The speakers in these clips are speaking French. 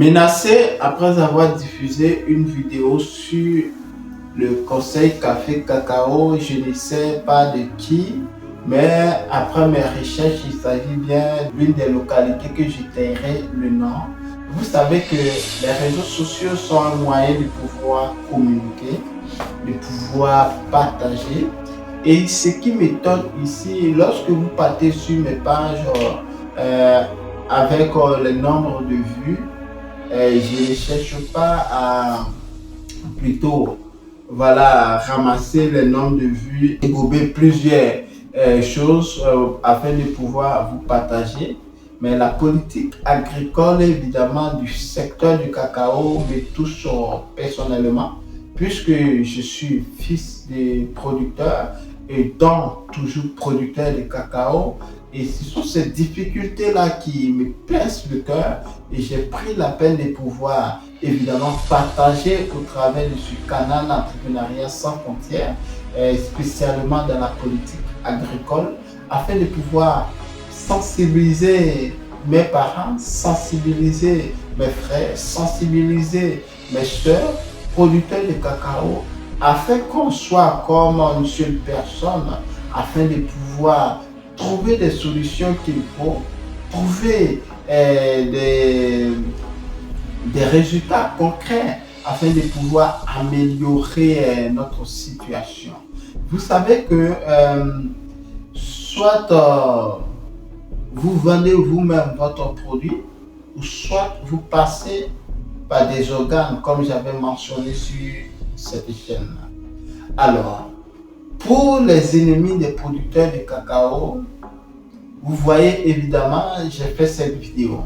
Menacé après avoir diffusé une vidéo sur le conseil café cacao, je ne sais pas de qui, mais après mes recherches, il s'agit bien d'une des localités que je tairai le nom. Vous savez que les réseaux sociaux sont un moyen de pouvoir communiquer, de pouvoir partager. Et ce qui m'étonne ici, lorsque vous partez sur mes pages euh, avec le nombre de vues, je ne cherche pas à plutôt ramasser le nombre de vues et gober plusieurs choses afin de pouvoir vous partager. Mais la politique agricole, évidemment, du secteur du cacao me touche personnellement, puisque je suis fils de producteur et donc toujours producteur de cacao. Et ce sont ces difficultés-là qui me pincent le cœur et j'ai pris la peine de pouvoir évidemment partager au travers de ce canal d'entrepreneuriat sans frontières, spécialement dans la politique agricole, afin de pouvoir sensibiliser mes parents, sensibiliser mes frères, sensibiliser mes soeurs, producteurs de cacao, afin qu'on soit comme une seule personne, afin de pouvoir trouver des solutions qu'il faut, trouver des résultats concrets afin de pouvoir améliorer notre situation. Vous savez que soit vous vendez vous-même votre produit, ou soit vous passez par des organes, comme j'avais mentionné sur cette chaîne. Alors, pour les ennemis des producteurs de cacao, vous voyez évidemment, j'ai fait cette vidéo.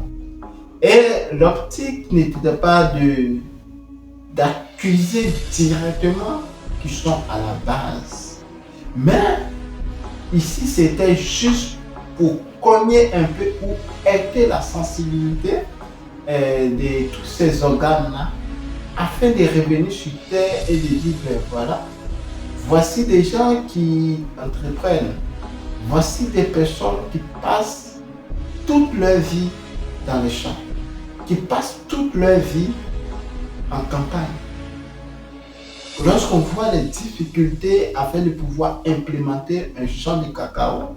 Et l'optique n'était pas d'accuser directement qui sont à la base. Mais ici, c'était juste pour cogner un peu ou aider la sensibilité de tous ces organes-là afin de revenir sur terre et de dire, ben voilà, voici des gens qui entreprennent. Voici des personnes qui passent toute leur vie dans les champs, qui passent toute leur vie en campagne. Lorsqu'on voit les difficultés afin de pouvoir implémenter un champ de cacao,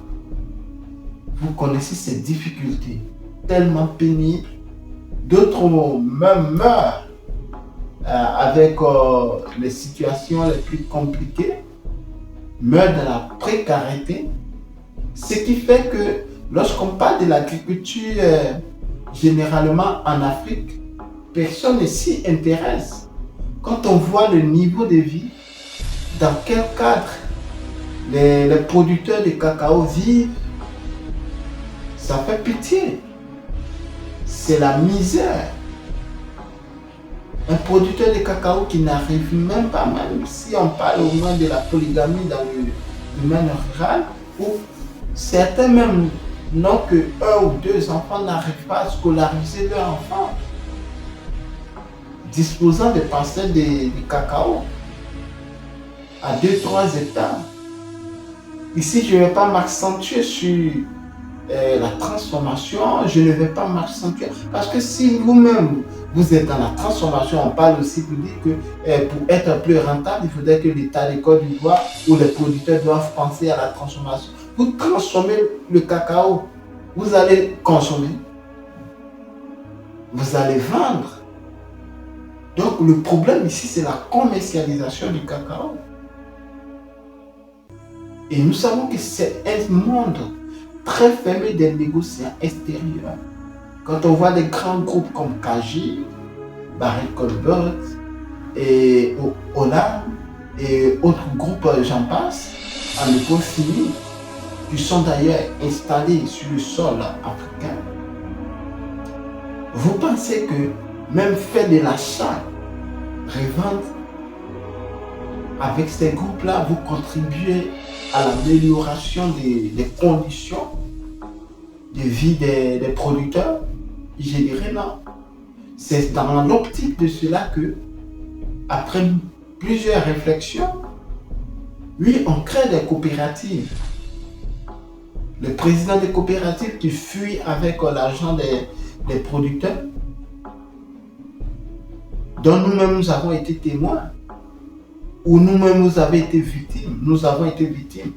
vous connaissez ces difficultés tellement pénibles. D'autres même meurent avec les situations les plus compliquées, meurent dans la précarité. Ce qui fait que lorsqu'on parle de l'agriculture généralement en Afrique, personne ne s'y intéresse. Quand on voit le niveau de vie, dans quel cadre les producteurs de cacao vivent, ça fait pitié. C'est la misère. Un producteur de cacao qui n'arrive même pas, même si on parle au moins de la polygamie dans le domaine rural, où certains même n'ont que 1 ou 2 enfants, n'arrivent pas à scolariser leurs enfants, disposant de parcelles de cacao à 2-3 hectares. Ici, je ne vais pas m'accentuer sur la transformation, je ne vais pas m'accentuer parce que si vous-même vous êtes dans la transformation, on parle aussi pour dire que pour être plus rentable, il faudrait que l'État de Côte d'Ivoire ou les producteurs doivent penser à la transformation. Vous transformez le cacao, vous allez consommer, vous allez vendre. Donc le problème ici, c'est la commercialisation du cacao. Et nous savons que c'est un monde très fermé des négociants extérieurs. Quand on voit des grands groupes comme Kaji, Barrick Gold et Olam et autres groupes, j'en passe, en écho fini, qui sont d'ailleurs installés sur le sol africain, vous pensez que même faire de l'achat, revendre, avec ces groupes-là, vous contribuez à l'amélioration des conditions de vie des producteurs? Je dirais non. C'est dans l'optique de cela que, après plusieurs réflexions, oui, on crée des coopératives. Le président des coopératives qui fuit avec l'argent des producteurs, dont nous-mêmes nous avons été témoins, ou nous-mêmes nous avons été victimes,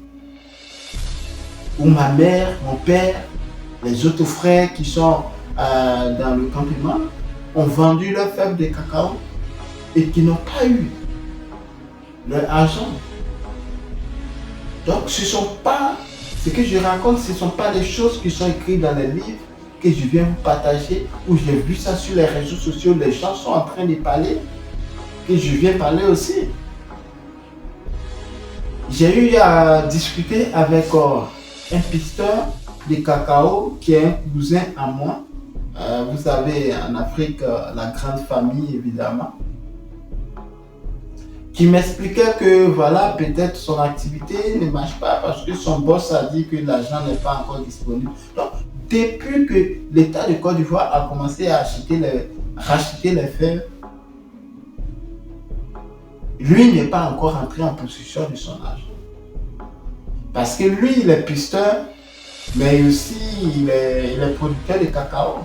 ou ma mère, mon père, les autres frères qui sont dans le campement ont vendu leur fève de cacao et qui n'ont pas eu leur argent. Donc ce que je raconte, ce ne sont pas les choses qui sont écrites dans les livres que je viens vous partager, ou j'ai vu ça sur les réseaux sociaux, les gens sont en train de parler, que je viens parler aussi. J'ai eu à discuter avec un pisteur de cacao qui est un cousin à moi. Vous savez, en Afrique, la grande famille, évidemment, qui m'expliquait que voilà, peut-être son activité ne marche pas parce que son boss a dit que l'argent n'est pas encore disponible. Donc, depuis que l'État de Côte d'Ivoire a commencé à racheter les fèves, lui n'est pas encore entré en possession de son argent. Parce que lui, il est pisteur, mais aussi il est producteur de cacao.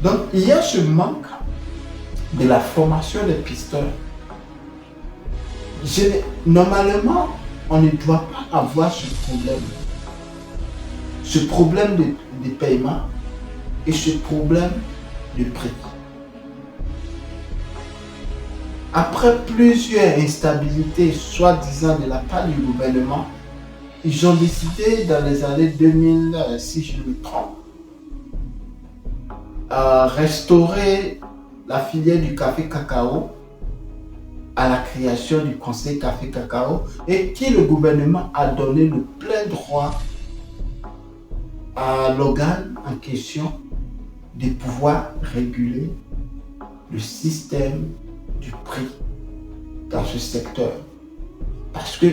Donc, il y a ce manque de la formation des pisteurs. Normalement, on ne doit pas avoir ce problème de paiement et ce problème de prix. Après plusieurs instabilités, soi-disant de la part du gouvernement, ils ont décidé dans les années 2000, si je ne me trompe, à restaurer la filière du café cacao à la création du conseil café cacao et que le gouvernement a donné le plein droit à l'organe en question de pouvoir réguler le système du prix dans ce secteur. Parce que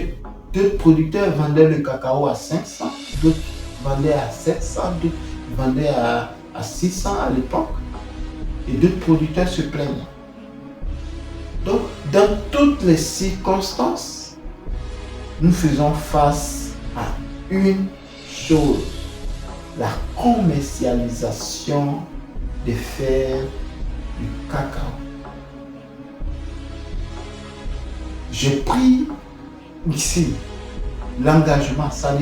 d'autres producteurs vendaient le cacao à 500, d'autres vendaient à 700, d'autres vendaient à 600 à l'époque. Et d'autres producteurs se plaignaient. Donc, dans toutes les circonstances, nous faisons face à une chose, la commercialisation des fèves du cacao. J'ai pris ici l'engagement, ça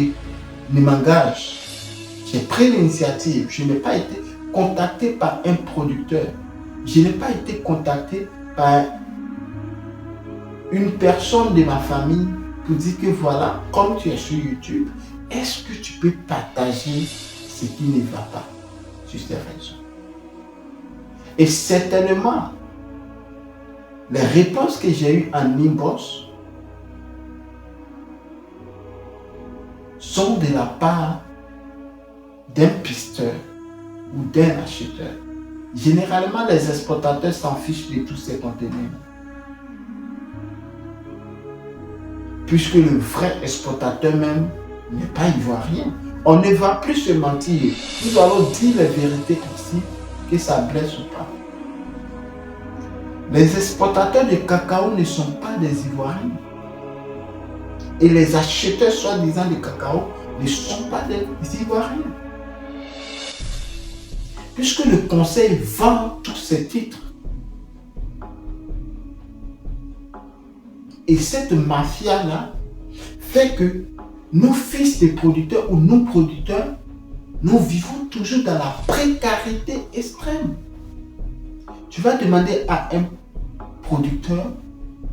ne m'engage. J'ai pris l'initiative, je n'ai pas été contacté par un producteur. Je n'ai pas été contacté par une personne de ma famille pour dire que voilà, comme tu es sur YouTube, est-ce que tu peux partager ce qui ne va pas sur ces réseaux? Et certainement, les réponses que j'ai eues en inbox sont de la part d'un pisteur ou d'un acheteur. Généralement, les exportateurs s'en fichent de tous ces contenus. Puisque le vrai exportateur même n'est pas ivoirien. On ne va plus se mentir. Nous allons dire la vérité ici, que ça blesse ou pas. Les exportateurs de cacao ne sont pas des Ivoiriens. Et les acheteurs soi-disant de cacao ne sont pas des Ivoiriens. Puisque le conseil vend tous ces titres. Et cette mafia-là fait que nos fils de producteurs ou nos producteurs, nous vivons toujours dans la précarité extrême. Tu vas demander à un producteur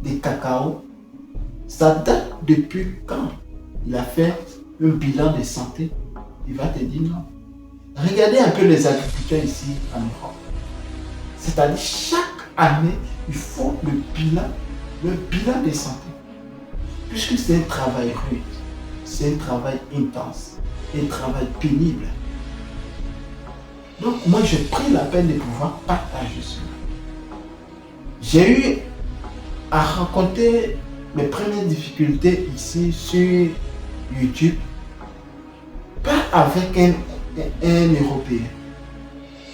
de cacao, ça date depuis quand il a fait un bilan de santé. Il va te dire non. Regardez un peu les agriculteurs ici en Europe. C'est-à-dire chaque année, il faut le bilan de santé. Puisque c'est un travail rude, c'est un travail intense, un travail pénible. Donc moi j'ai pris la peine de pouvoir partager cela. J'ai eu à raconter mes premières difficultés ici sur YouTube, pas avec un Européen,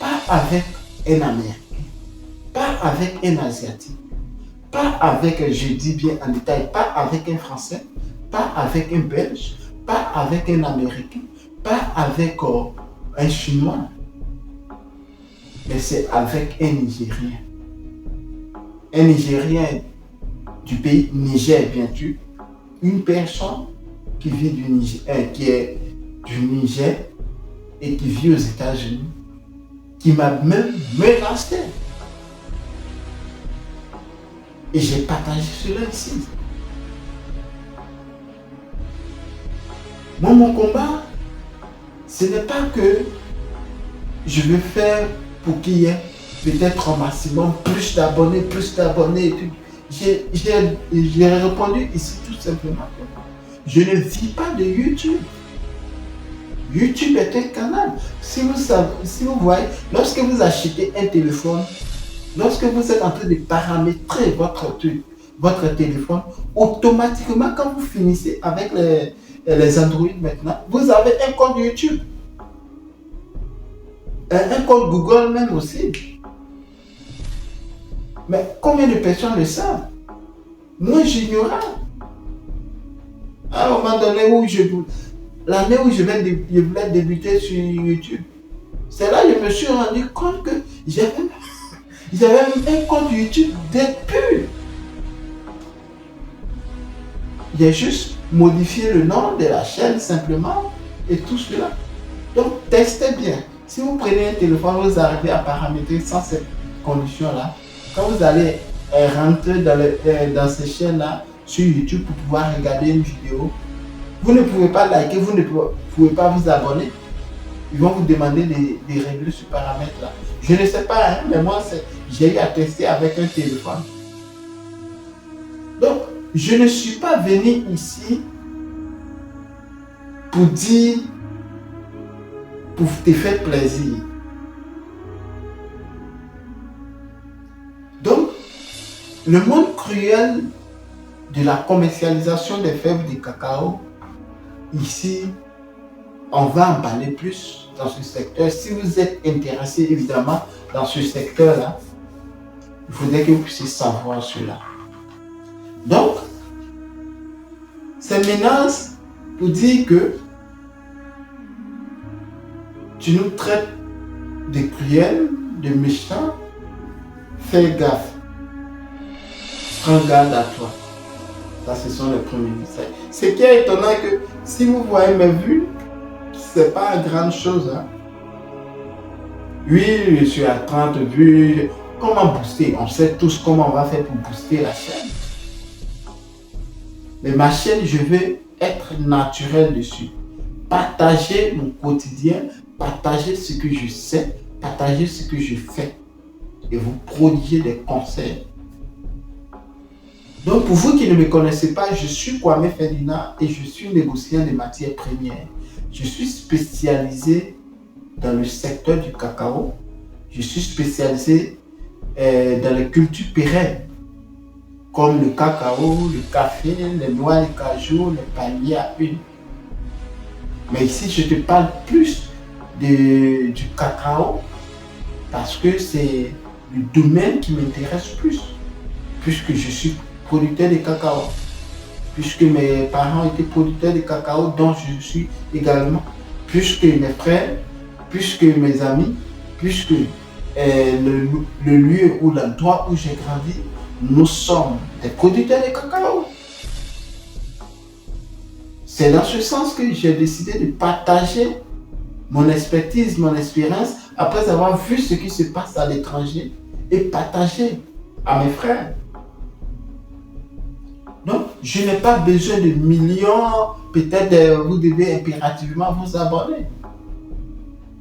pas avec un Américain, pas avec un Asiatique, pas avec, je dis bien en détail, pas avec un Français, pas avec un Belge, pas avec un Américain, pas avec un Chinois, et c'est avec un Nigérien. Un Nigérien du pays Niger, bien-tu, une personne qui vit du Niger, qui est du Niger et qui vit aux États-Unis, qui m'a même menacé. Et j'ai partagé cela ici. Moi, mon combat, ce n'est pas que je veux faire pour qu'il y ait peut-être un maximum plus d'abonnés. J'ai répondu ici tout simplement que je ne vis pas de YouTube. YouTube est un canal. Si vous voyez, lorsque vous achetez un téléphone, lorsque vous êtes en train de paramétrer votre téléphone, automatiquement, quand vous finissez avec les Android maintenant, vous avez un compte YouTube. Un compte Google même aussi. Mais combien de personnes le savent? Moi, j'ignorais. À un moment donné l'année où je voulais débuter sur YouTube, c'est là que je me suis rendu compte que j'avais un compte YouTube depuis. J'ai juste modifié le nom de la chaîne simplement et tout cela. Donc, testez bien. Si vous prenez un téléphone, vous arrivez à paramétrer sans cette condition-là. Quand vous allez rentrer dans ces chaînes-là sur YouTube pour pouvoir regarder une vidéo, vous ne pouvez pas liker, vous ne pouvez pas vous abonner. Ils vont vous demander de régler ce paramètre-là. Je ne sais pas, hein, mais moi, j'ai eu à tester avec un téléphone. Donc, je ne suis pas venu ici pour dire, pour te faire plaisir. Donc, le monde cruel de la commercialisation des fèves de cacao, ici, on va en parler plus dans ce secteur. Si vous êtes intéressé évidemment dans ce secteur-là, il faudrait que vous puissiez savoir cela. Donc, c'est maintenant pour dire que tu nous traites de cruels, de méchants, fais gaffe. Prends garde à toi. Ça, ce sont les premiers messages. Ce qui est étonnant que si vous voyez mes vues, c'est pas une grande chose. Hein. Oui, je suis à 30 vues. Comment booster? On sait tous comment on va faire pour booster la chaîne. Mais ma chaîne, je veux être naturel dessus. Partager mon quotidien, partager ce que je sais, partager ce que je fais. Et vous prodiguer des conseils. Donc pour vous qui ne me connaissez pas, je suis Kwame Ferdinand et je suis négociant de matières premières. Je suis spécialisé dans le secteur du cacao. Je suis spécialisé dans les cultures pérennes, comme le cacao, le café, les noix de cajou, les palmiers à huile. Mais ici, je te parle plus du cacao parce que c'est le domaine qui m'intéresse plus, puisque je suis producteur de cacao, puisque mes parents étaient producteurs de cacao, dont je suis également, puisque mes frères, puisque mes amis, puisque le lieu ou l'endroit où j'ai grandi, nous sommes des producteurs de cacao. C'est dans ce sens que j'ai décidé de partager mon expertise, mon expérience, après avoir vu ce qui se passe à l'étranger et partager à mes frères. Donc, je n'ai pas besoin de millions, peut-être vous devez impérativement vous abonner.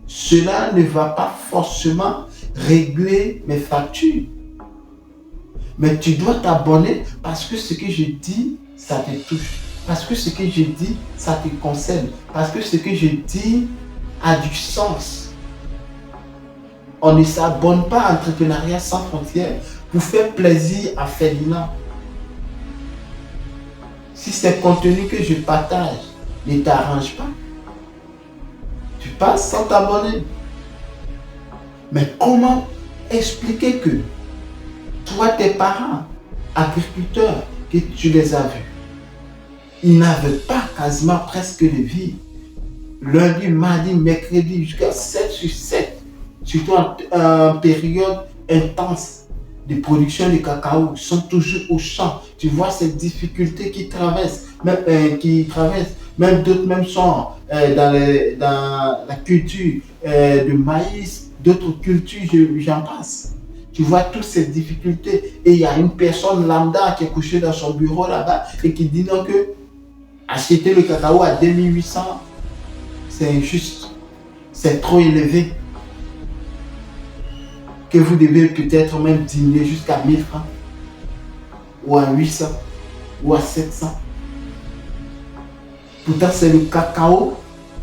Cela ne va pas forcément régler mes factures. Mais tu dois t'abonner parce que ce que je dis, ça te touche. Parce que ce que je dis, ça te concerne. Parce que ce que je dis a du sens. On ne s'abonne pas à Entrepreneuriat sans frontières pour faire plaisir à Ferdinand. Si ces contenus que je partage ne t'arrangent pas, tu passes sans t'abonner. Mais comment expliquer que toi, tes parents, agriculteurs, que tu les as vus, ils n'avaient pas quasiment presque de vie. Lundi, mardi, mercredi, jusqu'à 7 sur 7, surtout en période intense de production de cacao, sont toujours au champ. Tu vois ces difficultés qu'ils traversent, même d'autres même sont dans la culture de maïs, d'autres cultures, j'en passe. Tu vois toutes ces difficultés et il y a une personne lambda qui est couchée dans son bureau là-bas et qui dit non que acheter le cacao à 2800, c'est injuste, c'est trop élevé, que vous devez peut-être même diminuer jusqu'à 1000 francs, ou à 800, ou à 700. Pourtant, c'est le cacao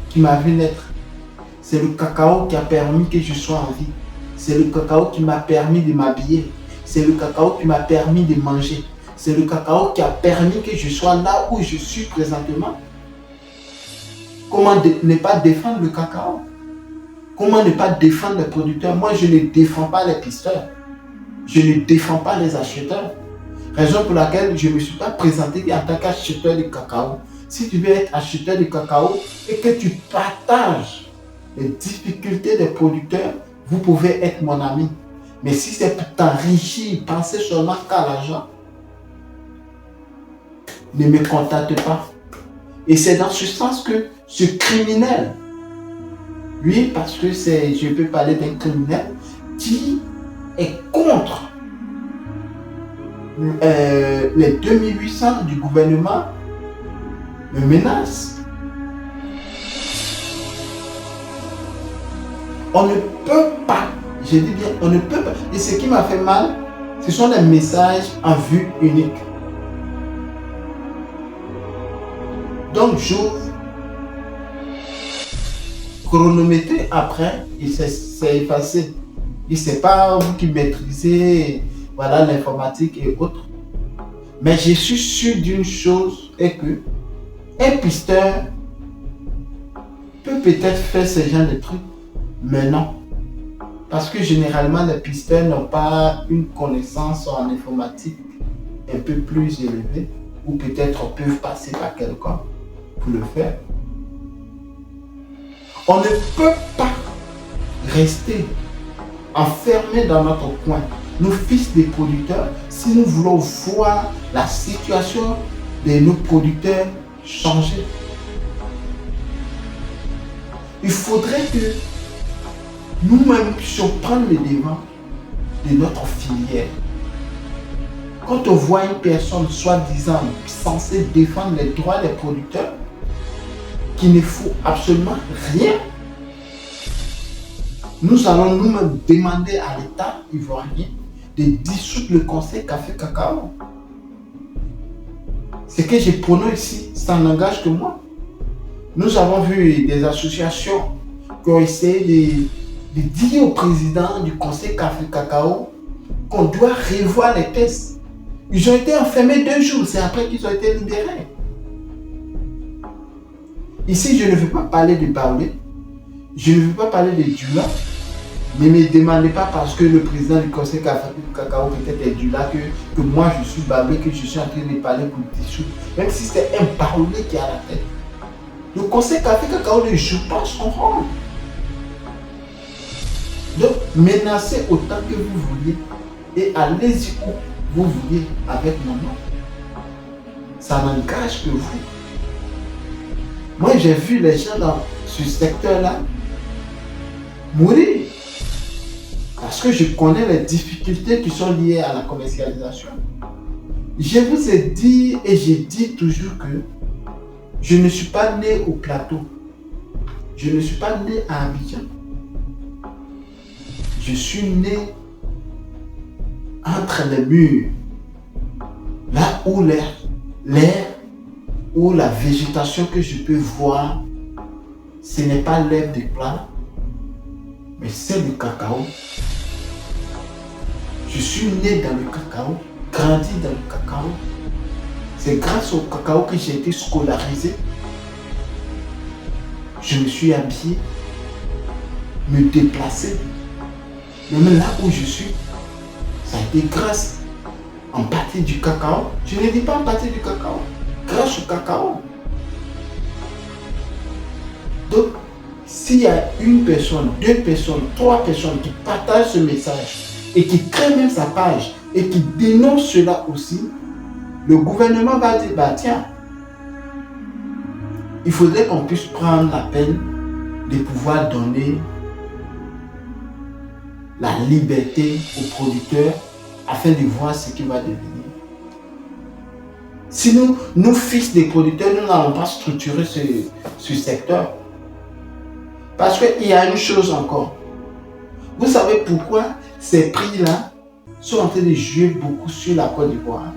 qui m'a vu naître. C'est le cacao qui a permis que je sois en vie. C'est le cacao qui m'a permis de m'habiller. C'est le cacao qui m'a permis de manger. C'est le cacao qui a permis que je sois là où je suis présentement. Comment ne pas défendre le cacao? Comment ne pas défendre les producteurs? Moi, je ne défends pas les pisteurs. Je ne défends pas les acheteurs. Raison pour laquelle je ne me suis pas présenté en tant qu'acheteur de cacao. Si tu veux être acheteur de cacao et que tu partages les difficultés des producteurs, vous pouvez être mon ami. Mais si c'est pour t'enrichir, penser seulement qu'à l'argent, ne me contacte pas. Et c'est dans ce sens que ce criminel, lui, parce que je peux parler d'un criminel qui est contre les 2800 du gouvernement, me menace. On ne peut pas, je dis bien, on ne peut pas. Et ce qui m'a fait mal, ce sont les messages en vue unique. Donc j'ouvre, chronométré après, il s'est effacé. Et c'est pas vous qui maîtrisez voilà, l'informatique et autres. Mais je suis sûr d'une chose, est que un pisteur peut peut-être faire ce genre de trucs, mais non. Parce que généralement, les pisteurs n'ont pas une connaissance en informatique un peu plus élevée, ou peut-être peuvent passer par quelqu'un pour le faire. On ne peut pas rester enfermés dans notre coin, nos fils des producteurs, si nous voulons voir la situation de nos producteurs changer. Il faudrait que nous-mêmes puissions prendre le devant de notre filière. Quand on voit une personne soi-disant censée défendre les droits des producteurs, qui ne faut absolument rien, nous allons nous-mêmes demander à l'État ivoirien de dissoudre le conseil café cacao. Ce que je prononce ici, ça n'engage que moi. Nous avons vu des associations qui ont essayé de dire au président du conseil café cacao qu'on doit revoir les tests. Ils ont été enfermés 2 jours, c'est après qu'ils ont été libérés. Ici, je ne veux pas parler de Baoulé, je ne veux pas parler de Dula. Ne me demandez pas parce que le président du conseil cacao peut-être est Dula que moi je suis Baoulé, que je suis en train de parler pour dissoudre. Même si c'est un Baoulé qui a la tête. Le conseil café cacao ne joue pas son rôle. Donc, menacez autant que vous vouliez et allez-y où vous vouliez avec mon nom. Ça n'engage que vous. Moi, j'ai vu les gens dans ce secteur-là mourir. Parce que je connais les difficultés qui sont liées à la commercialisation. Je vous ai dit et je dis toujours que je ne suis pas né au plateau. Je ne suis pas né à Abidjan. Je suis né entre les murs. Là où l'air ou la végétation que je peux voir, ce n'est pas l'herbe de plat, mais c'est le cacao. Je suis né dans le cacao, grandi dans le cacao. C'est grâce au cacao que j'ai été scolarisé. Je me suis habillé, me déplacer. Même là où je suis, ça a été grâce en partie du cacao. Je ne dis pas en partie du cacao, grâce au cacao. Donc, S'il y a une personne, deux personnes, trois personnes qui partagent ce message et qui créent même sa page et qui dénoncent cela aussi, le gouvernement va dire, bah tiens, il faudrait qu'on puisse prendre la peine de pouvoir donner la liberté aux producteurs afin de voir ce qui va devenir. Si nous fils des producteurs, nous n'allons pas structurer ce secteur. Parce qu'il y a une chose encore. Vous savez pourquoi ces prix-là sont en train de jouer beaucoup sur la Côte d'Ivoire?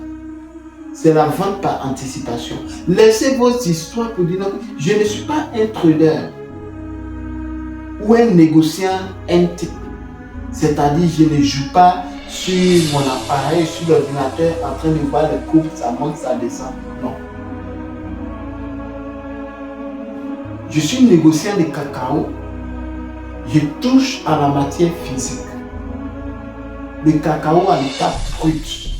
C'est la vente par anticipation. Laissez vos histoires pour dire non, je ne suis pas un trader ou un négociant intime. C'est-à-dire, je ne joue pas sur mon appareil, sur l'ordinateur, en train de voir les courbes, ça monte, ça descend. Non. Je suis négociant de cacao. Je touche à la matière physique. Le cacao à l'état brut.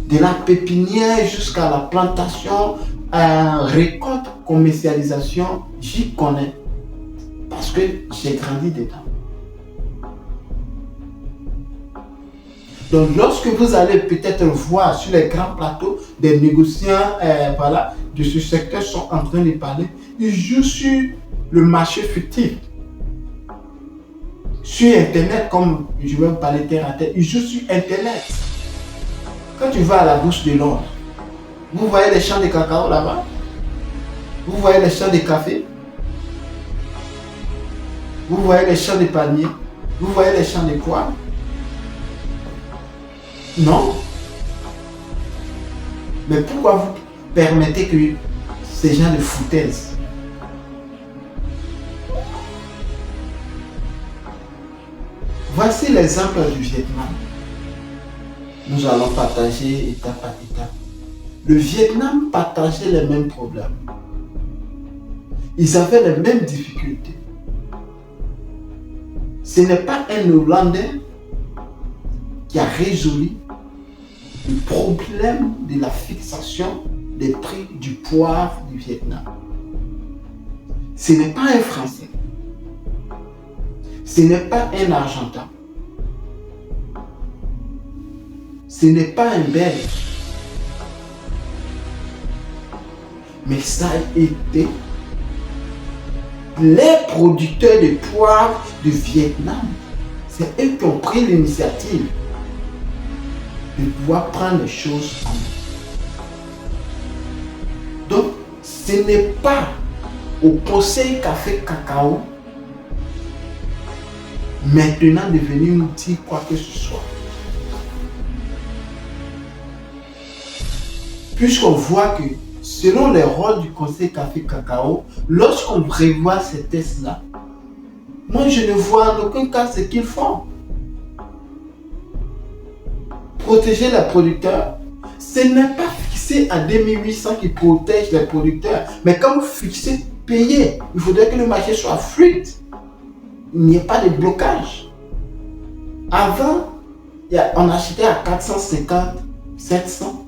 De la pépinière jusqu'à la plantation, récolte, commercialisation, j'y connais. Parce que j'ai grandi dedans. Donc, lorsque vous allez peut-être voir sur les grands plateaux, des négociants de ce secteur sont en train de parler, ils jouent sur le marché fictif. Sur Internet, comme je vais vous parler terre à terre, ils jouent sur Internet. Quand tu vas à la bourse de Londres, vous voyez les champs de cacao là-bas, vous voyez les champs de café, vous voyez les champs de palmiers, vous voyez les champs de poivre. Non. Mais pourquoi vous permettez que ces gens de foutaise? Voici l'exemple du Vietnam. Nous allons partager étape par étape. Le Vietnam partageait les mêmes problèmes. Ils avaient les mêmes difficultés. Ce n'est pas un Hollandais qui a résolu le problème de la fixation des prix du poivre du Vietnam. Ce n'est pas un Français. Ce n'est pas un Argentin. Ce n'est pas un Belge. Mais ça a été les producteurs de poivre du Vietnam. C'est eux qui ont pris l'initiative de pouvoir prendre les choses en main. Donc, ce n'est pas au Conseil Café Cacao maintenant de venir nous dire quoi que ce soit. Puisqu'on voit que selon les rôles du Conseil Café Cacao, lorsqu'on prévoit ces tests-là, moi je ne vois en aucun cas ce qu'ils font. Protéger les producteurs, ce n'est pas fixé à 2800 qui protège les producteurs, mais quand vous fixez payer, il faudrait que le marché soit fluide. Il n'y ait pas de blocage. Avant, on achetait à 450, 700.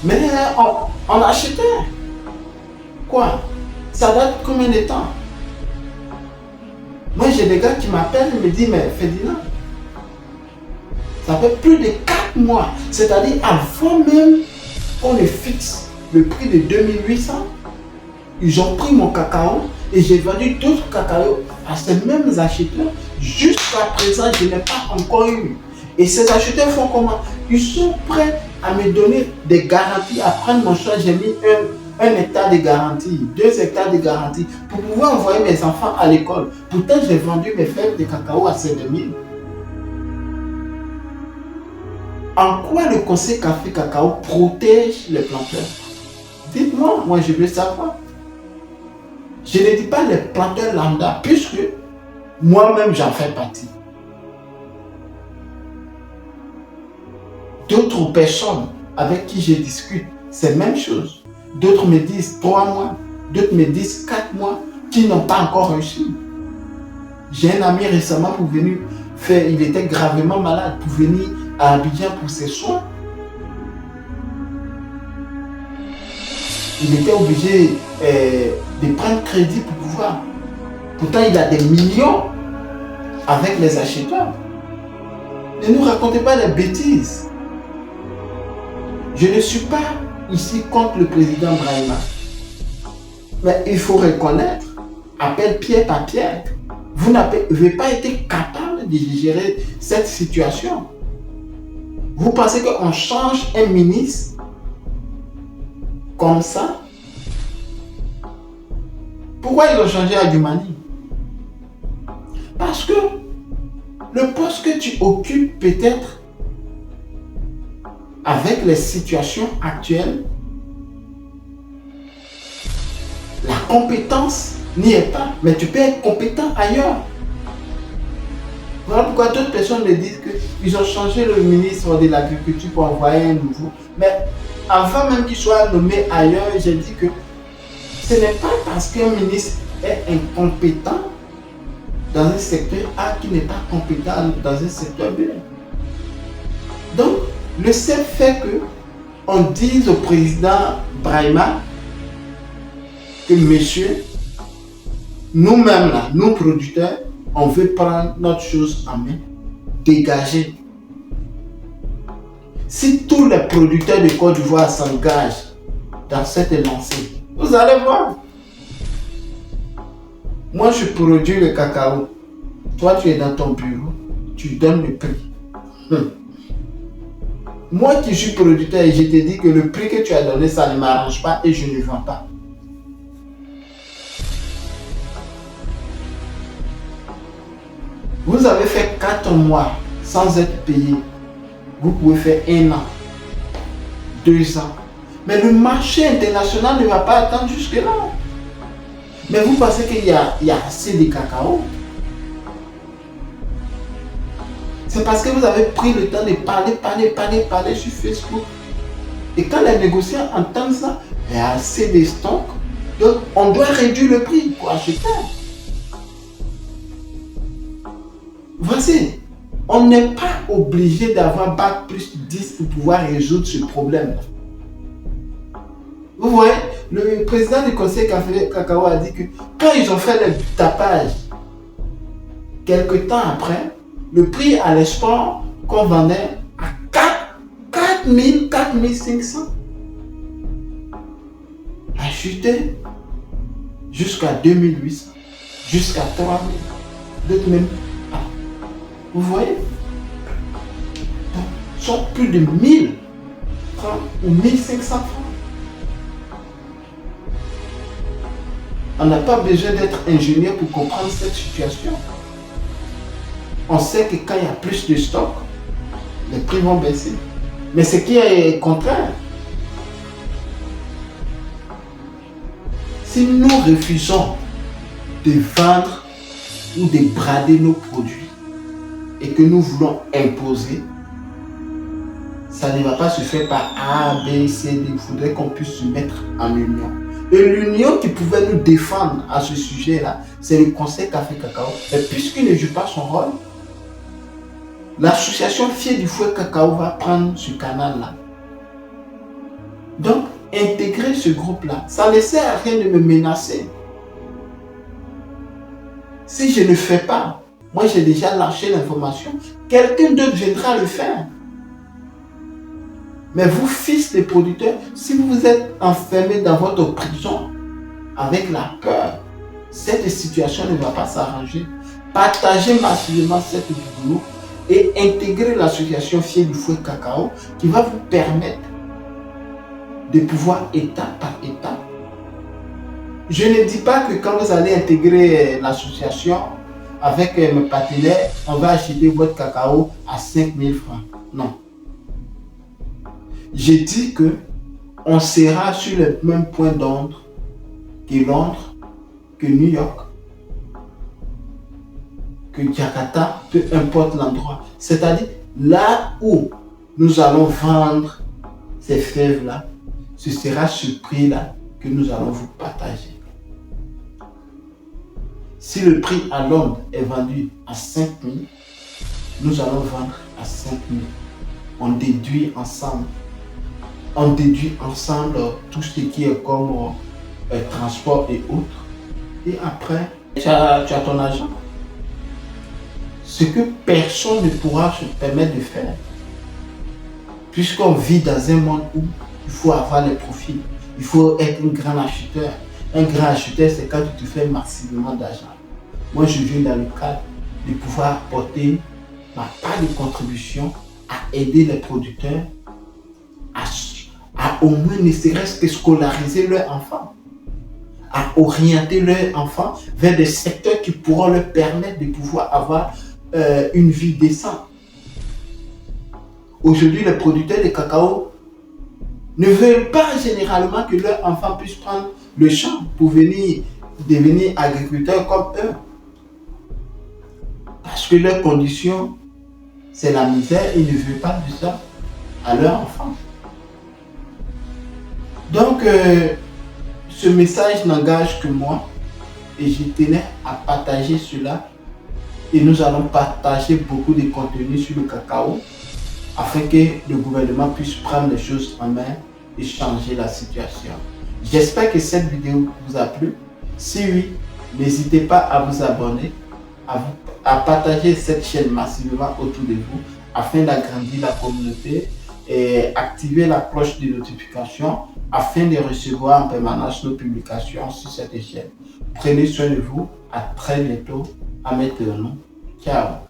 Mais on achetait. Quoi? Ça date combien de temps? Moi, j'ai des gars qui m'appellent et me disent, mais Ferdinand, ça fait plus de 4 mois. C'est-à-dire avant même qu'on ne fixe le prix de 2800, ils ont pris mon cacao et j'ai vendu d'autres cacao à ces mêmes acheteurs. Jusqu'à présent, je n'ai pas encore eu. Et ces acheteurs font comment? Ils sont prêts à me donner des garanties, à prendre mon choix. J'ai mis 1 hectare de garantie, 2 hectares de garantie pour pouvoir envoyer mes enfants à l'école. Pourtant, j'ai vendu mes fèves de cacao à 5000. En quoi le Conseil Café Cacao protège les planteurs? Dites-moi, moi je veux savoir. Je ne dis pas les planteurs lambda, puisque moi-même j'en fais partie. D'autres personnes avec qui je discute, c'est la même chose. D'autres me disent 3 mois, d'autres me disent 4 mois, qui n'ont pas encore réussi. J'ai un ami récemment pour venir faire, il était gravement malade, pour venir à Abidjan pour ses soins. Il était obligé de prendre crédit pour pouvoir. Pourtant, il a des millions avec les acheteurs. Ne nous racontez pas des bêtises. Je ne suis pas ici contre le président Brahima. Mais il faut reconnaître, appelle pierre par pierre, vous n'avez pas été capable de gérer cette situation. Vous pensez qu'on change un ministre comme ça? Pourquoi ils ont changé à Dioumani? Parce que le poste que tu occupes peut-être avec les situations actuelles, la compétence n'y est pas, mais tu peux être compétent ailleurs. Voilà pourquoi d'autres personnes me disent qu'ils ont changé le ministre de l'Agriculture pour envoyer un nouveau. Mais avant même qu'il soit nommé ailleurs, j'ai dit que ce n'est pas parce qu'un ministre est incompétent dans un secteur A qu'il n'est pas compétent dans un secteur B. Donc, le seul fait qu'on dise au président Brahima que monsieur, nous-mêmes là, nous producteurs, on veut prendre notre chose en main, dégager. Si tous les producteurs de Côte d'Ivoire s'engagent dans cette lancée, vous allez voir. Moi, je produis le cacao. Toi, tu es dans ton bureau, tu donnes le prix. Moi qui suis producteur et je te dis que le prix que tu as donné, ça ne m'arrange pas et je ne vends pas. Vous avez fait 4 mois sans être payé. Vous pouvez faire 1 an, 2 ans. Mais le marché international ne va pas attendre jusque-là. Mais vous pensez qu'il y a assez de cacao? C'est parce que vous avez pris le temps de parler sur Facebook. Et quand les négociants entendent ça, il y a assez de stocks. Donc, on doit réduire le prix pour acheter. Voici, on n'est pas obligé d'avoir Bac plus 10 pour pouvoir résoudre ce problème. Vous voyez, le président du conseil cacao a dit que quand ils ont fait le tapage, quelque temps après, le prix à l'export qu'on vendait à 4 000, 4 500 a chuté jusqu'à 2 800, jusqu'à 3 000, d'autres même. Vous voyez? Donc, sont plus de 1000 francs ou 1500 francs. On n'a pas besoin d'être ingénieur pour comprendre cette situation. On sait que quand il y a plus de stock, les prix vont baisser. Mais ce qui est contraire, si nous refusons de vendre ou de brader nos produits et que nous voulons imposer, ça ne va pas se faire par A, B, C, D. Il faudrait qu'on puisse se mettre en union. Et l'union qui pouvait nous défendre à ce sujet-là, c'est le Conseil Café Cacao. Et puisqu'il ne joue pas son rôle, l'association Fier du Fouet Cacao va prendre ce canal-là. Donc, intégrer ce groupe-là, ça ne sert à rien de me menacer. Si je ne fais pas, moi j'ai déjà lâché l'information, quelqu'un d'autre viendra le faire. Mais vous, fils des producteurs, si vous vous êtes enfermés dans votre prison avec la peur, cette situation ne va pas s'arranger. Partagez massivement cette vidéo et intégrez l'association Fier du Fouet Cacao qui va vous permettre de pouvoir étape par étape. Je ne dis pas que quand vous allez intégrer l'association avec mes partenaires, on va acheter votre cacao à 5 000 francs. Non. J'ai dit que on sera sur le même point d'ordre que Londres, que New York, que Jakarta, peu importe l'endroit. C'est-à-dire là où nous allons vendre ces fèves-là, ce sera ce prix-là que nous allons vous partager. Si le prix à Londres est vendu à 5 000, nous allons vendre à 5 000. On déduit ensemble. On déduit ensemble tout ce qui est comme transport et autres. Et après, tu as ton argent. Ce que personne ne pourra se permettre de faire, puisqu'on vit dans un monde où il faut avoir les profits, il faut être un grand acheteur. Un grand acheteur, c'est quand tu te fais massivement d'argent. Moi, je viens dans le cadre de pouvoir apporter ma part de contribution à aider les producteurs à au moins ne serait-ce que scolariser leurs enfants, à orienter leurs enfants vers des secteurs qui pourront leur permettre de pouvoir avoir une vie décente. Aujourd'hui, les producteurs de cacao ne veulent pas généralement que leurs enfants puissent prendre le champ pour venir devenir agriculteurs comme eux. Parce que leur condition, c'est la misère, ils ne veulent pas de ça à leurs enfants. Donc, ce message n'engage que moi et je tenais à partager cela. Et nous allons partager beaucoup de contenu sur le cacao afin que le gouvernement puisse prendre les choses en main et changer la situation. J'espère que cette vidéo vous a plu. Si oui, n'hésitez pas à vous abonner, à partager cette chaîne massivement autour de vous afin d'agrandir la communauté et activer la cloche de notification afin de recevoir en permanence nos publications sur cette chaîne. Prenez soin de vous. À très bientôt. À maintenant. Ciao.